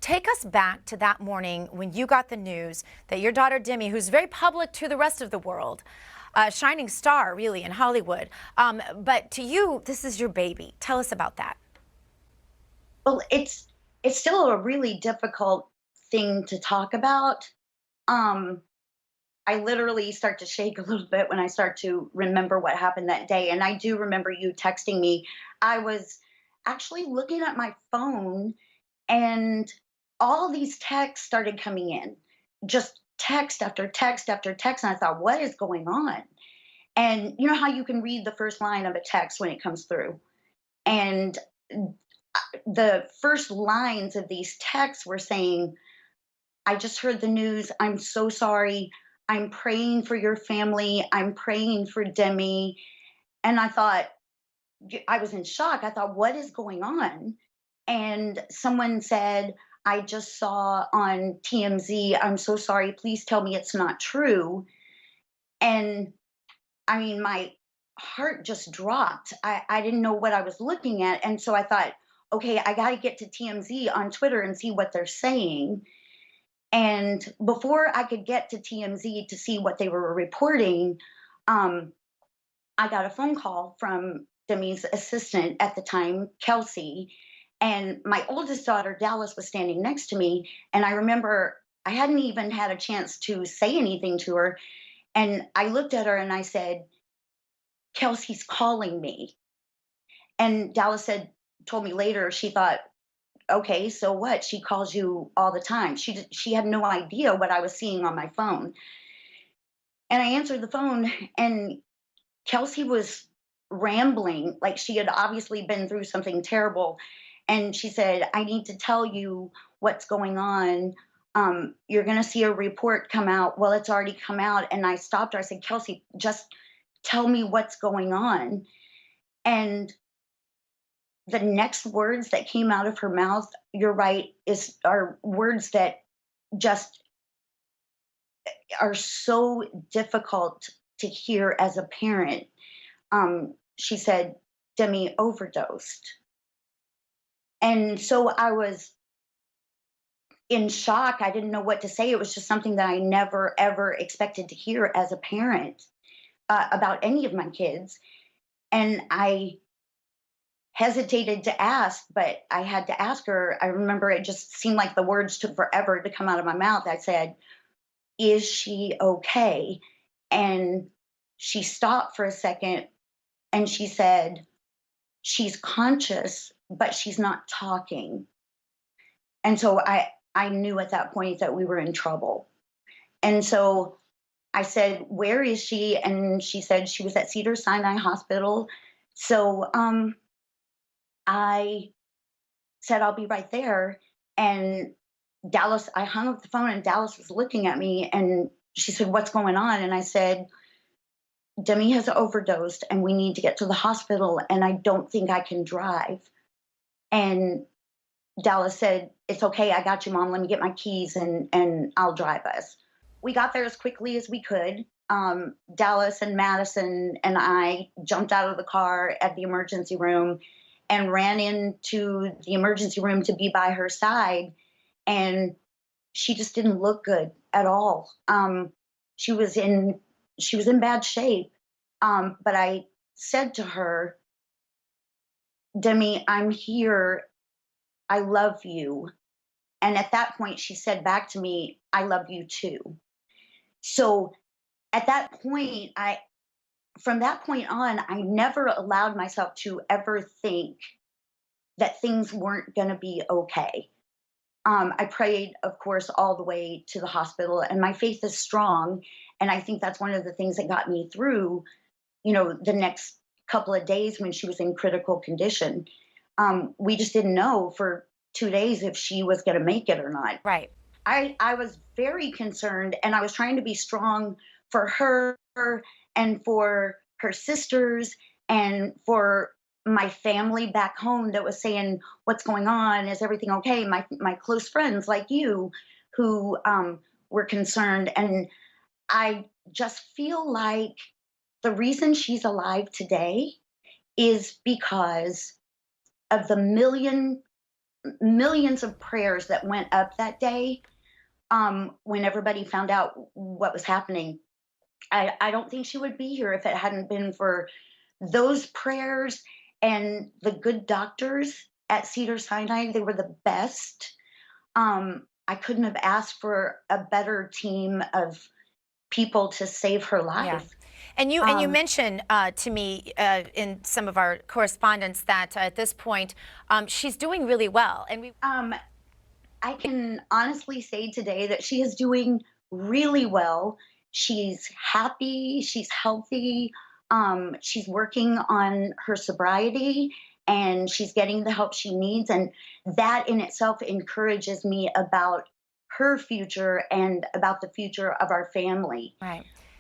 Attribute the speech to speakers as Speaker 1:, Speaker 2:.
Speaker 1: Take us back to that morning when you got the news that your daughter Demi, who's very public to the rest of the world, a shining star really in Hollywood, but to you, this is your baby. Tell us about that.
Speaker 2: Well, it's still a really difficult thing to talk about. Um, I literally start to shake a little bit when I start to remember what happened that day. And I do remember you texting me. I was actually looking at my phone and all these texts started coming in. Just text after text after text. And I thought, what is going on? And you know how you can read the first line of a text when it comes through? And the first lines of these texts were saying, I just heard the news. I'm so sorry. I'm praying for your family. I'm praying for Demi. And I thought, I was in shock. I thought, what is going on? And someone said, I just saw on TMZ, I'm so sorry. Please tell me it's not true. And I mean, my heart just dropped. I didn't know what I was looking at. And so I thought, okay, I got to get to TMZ on Twitter and see what they're saying. And before I could get to TMZ to see what they were reporting, um, I got a phone call from Demi's assistant at the time, Kelsey. And my oldest daughter, Dallas, was standing next to me. And I remember I hadn't even had a chance to say anything to her. And I looked at her and I said, Kelsey's calling me. And Dallas told me later, she thought, okay, so what? She calls you all the time. She had no idea what I was seeing on my phone. And I answered the phone, and Kelsey was rambling, like she had obviously been through something terrible. And she said, I need to tell you what's going on. You're going to see a report come out. Well, it's already come out. And I stopped her. I said, Kelsey, just tell me what's going on. And the next words that came out of her mouth, you're right, are words that just are so difficult to hear as a parent. She said, Demi overdosed. And so I was in shock. I didn't know what to say. It was just something that I never, ever expected to hear as a parent about any of my kids. And I hesitated to ask, but I had to ask her. I remember it just seemed like the words took forever to come out of my mouth. I said, is she okay? And she stopped for a second and she said, she's conscious, but she's not talking. And so I knew at that point that we were in trouble. And so I said, where is she? And she said she was at Cedar Sinai Hospital. So I said, I'll be right there. And Dallas, I hung up the phone and Dallas was looking at me and she said, what's going on? And I said, Demi has overdosed and we need to get to the hospital and I don't think I can drive. And Dallas said, it's okay. I got you, Mom. Let me get my keys and I'll drive us. We got there as quickly as we could. Dallas and Madison and I jumped out of the car at the emergency room and ran into the emergency room to be by her side. And she just didn't look good at all. She was in she was in bad shape. But I said to her, Demi, I'm here. I love you. And at that point, she said back to me, I love you too. So at that point, from that point on, I never allowed myself to ever think that things weren't going to be okay. I prayed, of course, all the way to the hospital, and my faith is strong. And I think that's one of the things that got me through, the next couple of days when she was in critical condition. We just didn't know for 2 days if she was going to make it or not.
Speaker 1: Right.
Speaker 2: I was very concerned and I was trying to be strong for her and for her sisters and for my family back home that was saying, what's going on? Is everything okay? My close friends like you who were concerned. And I just feel like the reason she's alive today is because of the million millions of prayers that went up that day, when everybody found out what was happening. I don't think she would be here if it hadn't been for those prayers and the good doctors at Cedar Sinai. They were the best. I couldn't have asked for a better team of people to save her
Speaker 1: Yeah.
Speaker 2: life.
Speaker 1: And you
Speaker 2: Um,
Speaker 1: mentioned to me in some of our correspondence that at this point she's doing really well, and we.
Speaker 2: um, I can honestly say today that she is doing really well. She's happy, she's healthy, she's working on her sobriety, and she's getting the help she needs. And that in itself encourages me about her future and about the future of our family.
Speaker 1: Right.